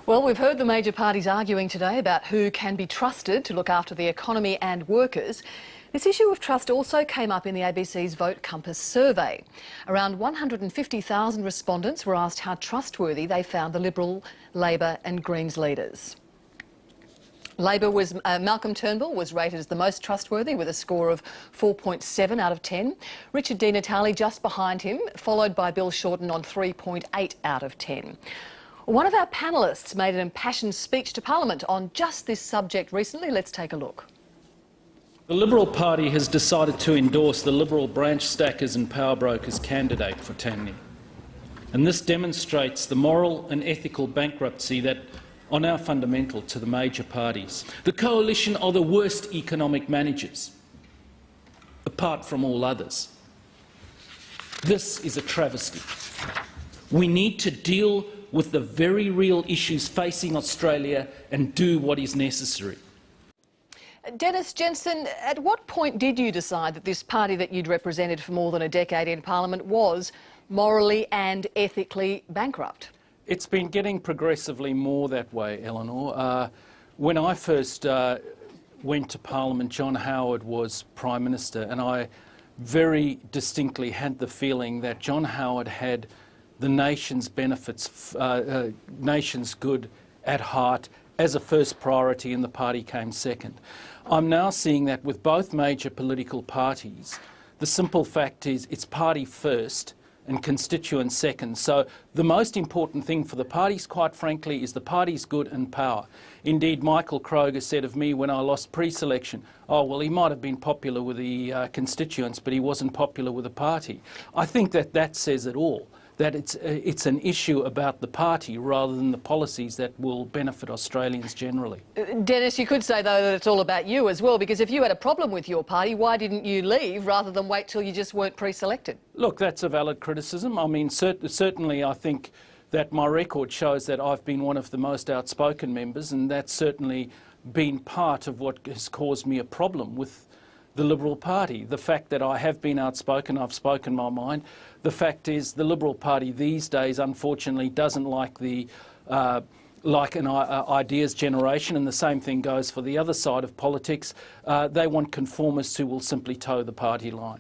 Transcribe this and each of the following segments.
Well, we've heard the major parties arguing today about who can be trusted to look after the economy and workers. This issue of trust also came up in the ABC's Vote Compass survey. Around 150,000 respondents were asked how trustworthy they found the Liberal, Labor and Greens leaders. Labor was Malcolm Turnbull was rated as the most trustworthy with a score of 4.7 out of 10. Richard Di Natale just behind him, followed by Bill Shorten on 3.8 out of 10. One of our panellists made an impassioned speech to Parliament on just this subject recently. Let's take a look. The Liberal Party has decided to endorse the Liberal branch stackers and power brokers candidate for Tangney. And this demonstrates the moral and ethical bankruptcy that are now fundamental to the major parties. The coalition are the worst economic managers, apart from all others. This is a travesty. We need to deal with the very real issues facing Australia and do what is necessary. Dennis Jensen, at what point did you decide that this party that you'd represented for more than a decade in Parliament was morally and ethically bankrupt? It's been getting progressively more that way, Eleanor. When I first went to Parliament, John Howard was Prime Minister, and I very distinctly had the feeling that John Howard had the nation's benefits, nation's good at heart as a first priority, and the party came second. I'm now seeing that with both major political parties. The simple fact is it's party first and constituent second. So the most important thing for the parties, quite frankly, is the party's good and power. Indeed, Michael Kroger said of me when I lost pre-selection, oh, well, he might have been popular with the constituents, but he wasn't popular with the party. I think that says it all, that it's an issue about the party rather than the policies that will benefit Australians generally. Dennis, you could say, though, that it's all about you as well, because if you had a problem with your party, why didn't you leave rather than wait till you just weren't pre-selected? Look, that's a valid criticism. I mean, certainly I think that my record shows that I've been one of the most outspoken members, and that's certainly been part of what has caused me a problem with the Liberal Party. The fact that I have been outspoken, I've spoken my mind. The fact is the Liberal Party these days, unfortunately, doesn't like the ideas generation, and the same thing goes for the other side of politics. They want conformists who will simply toe the party line.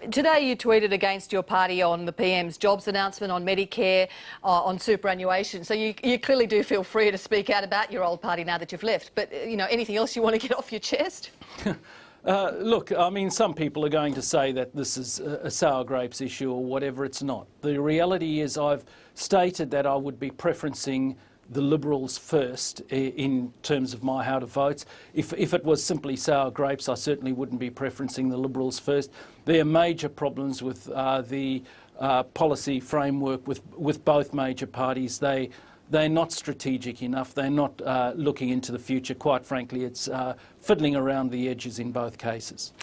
Today you tweeted against your party on the PM's jobs announcement, on Medicare, on superannuation. So you clearly do feel free to speak out about your old party now that you've left. But, you know, anything else you want to get off your chest? Look, I mean, some people are going to say that this is a sour grapes issue or whatever. It's not. The reality is I've stated that I would be preferencing the Liberals first in terms of my how to votes. If it was simply sour grapes, I certainly wouldn't be preferencing the Liberals first. There are major problems with the policy framework with both major parties. They're not strategic enough. They're not looking into the future. Quite frankly, it's fiddling around the edges in both cases.